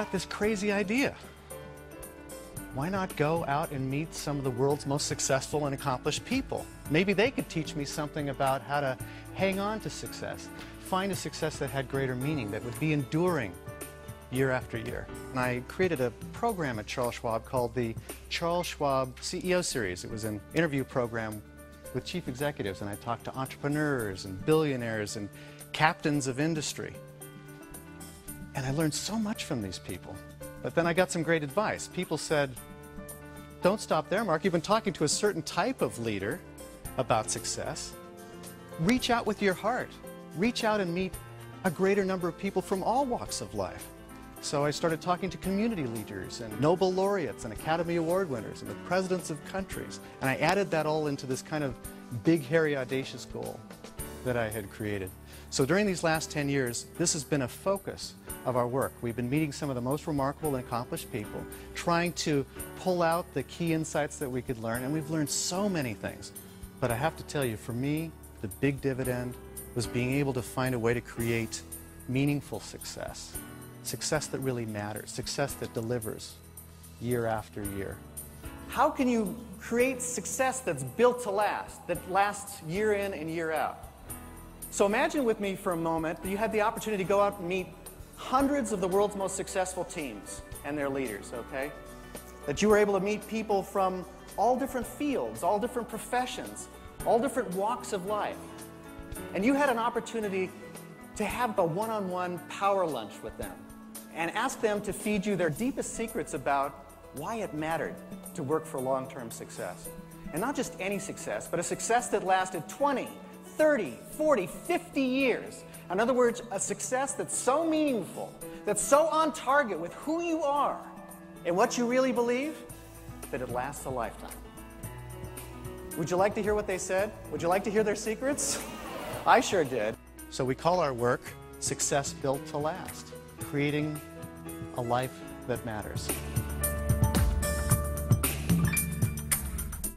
got this crazy idea. Why not go out and meet some of the world's most successful and accomplished people? Maybe they could teach me something about how to hang on to success, find a success that had greater meaning, that would be enduring year after year. And I created a program at Charles Schwab called the Charles Schwab CEO Series. It was an interview program with chief executives, and I talked to entrepreneurs and billionaires and captains of industry. And I learned so much from these people. But then I got some great advice. People said, don't stop there, Mark. You've been talking to a certain type of leader about success. Reach out with your heart. Reach out and meet a greater number of people from all walks of life. So I started talking to community leaders and Nobel laureates and Academy Award winners and the presidents of countries. And I added that all into this kind of big, hairy, audacious goal that I had created. So during these last 10 years, this has been a focus of our work. We've been meeting some of the most remarkable and accomplished people, trying to pull out the key insights that we could learn, and we've learned so many things. But I have to tell you, for me, the big dividend was being able to find a way to create meaningful success. Success that really matters, success that delivers year after year. How can you create success that's built to last, that lasts year in and year out? So imagine with me for a moment that you had the opportunity to go out and meet hundreds of the world's most successful teams and their leaders, okay? That you were able to meet people from all different fields, all different professions, all different walks of life. And you had an opportunity to have a one-on-one power lunch with them and ask them to feed you their deepest secrets about why it mattered to work for long-term success. And not just any success, but a success that lasted 20, 30, 40, 50 years. In other words, a success that's so meaningful, that's so on target with who you are and what you really believe, that it lasts a lifetime. Would you like to hear what they said? Would you like to hear their secrets? I sure did. So we call our work Success Built to Last, creating a life that matters.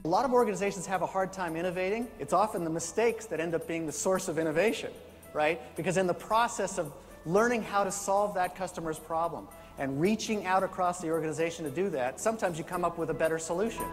A lot of organizations have a hard time innovating. It's often the mistakes that end up being the source of innovation, right? Because in the process of learning how to solve that customer's problem and reaching out across the organization to do that, sometimes you come up with a better solution.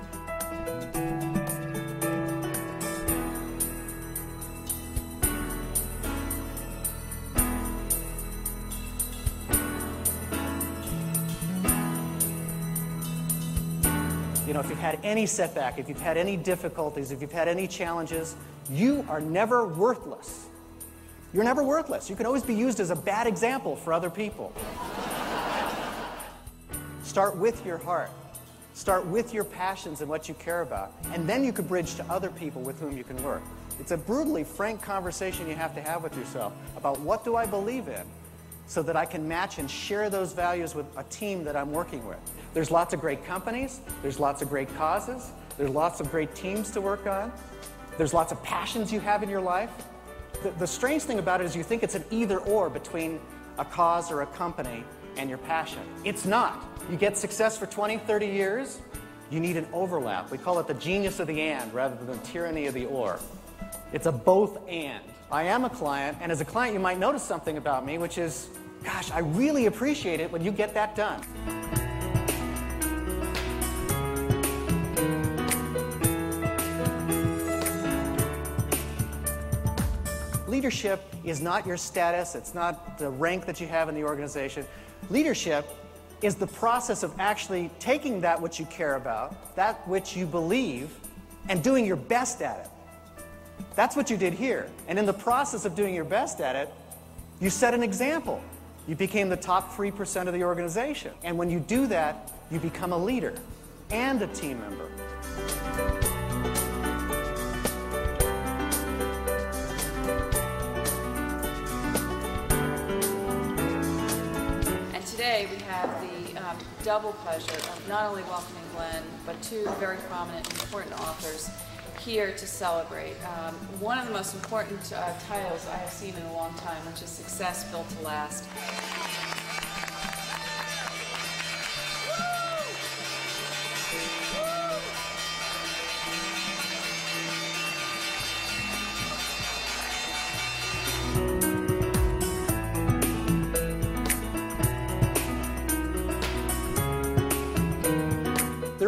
You know, if you've had any setback, if you've had any difficulties, if you've had any challenges, you are never worthless. You're never worthless. You can always be used as a bad example for other people. Start with your heart. Start with your passions and what you care about. And then you can bridge to other people with whom you can work. It's a brutally frank conversation you have to have with yourself about what do I believe in so that I can match and share those values with a team that I'm working with. There's lots of great companies. There's lots of great causes. There's lots of great teams to work on. There's lots of passions you have in your life. The strange thing about it is you think it's an either-or between a cause or a company and your passion. It's not. You get success for 20, 30 years, you need an overlap. We call it the genius of the and rather than the tyranny of the or. It's a both and. I am a client, and as a client you might notice something about me, which is, gosh, I really appreciate it when you get that done. Leadership is not your status. It's not the rank that you have in the organization. Leadership is the process of actually taking that which you care about, that which you believe, and doing your best at it. That's what you did here. And in the process of doing your best at it, you set an example. You became the top 3% of the organization. And when you do that, you become a leader and a team member. Today we have the double pleasure of not only welcoming Glenn, but two very prominent and important authors here to celebrate one of the most important titles I have seen in a long time, which is Success Built to Last.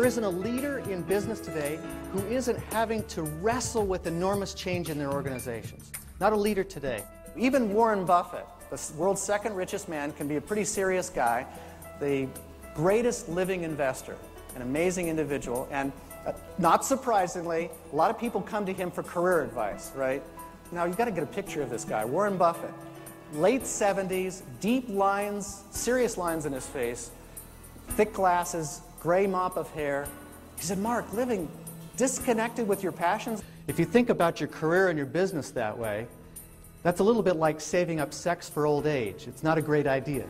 There isn't a leader in business today who isn't having to wrestle with enormous change in their organizations. Not a leader today. Even Warren Buffett, the world's second richest man, can be a pretty serious guy, the greatest living investor, an amazing individual, and not surprisingly, a lot of people come to him for career advice, right? Now, you've got to get a picture of this guy, Warren Buffett. Late 70s, deep lines, serious lines in his face, thick glasses, gray mop of hair. He said, Mark, living disconnected with your passions? If you think about your career and your business that way, that's a little bit like saving up sex for old age. It's not a great idea.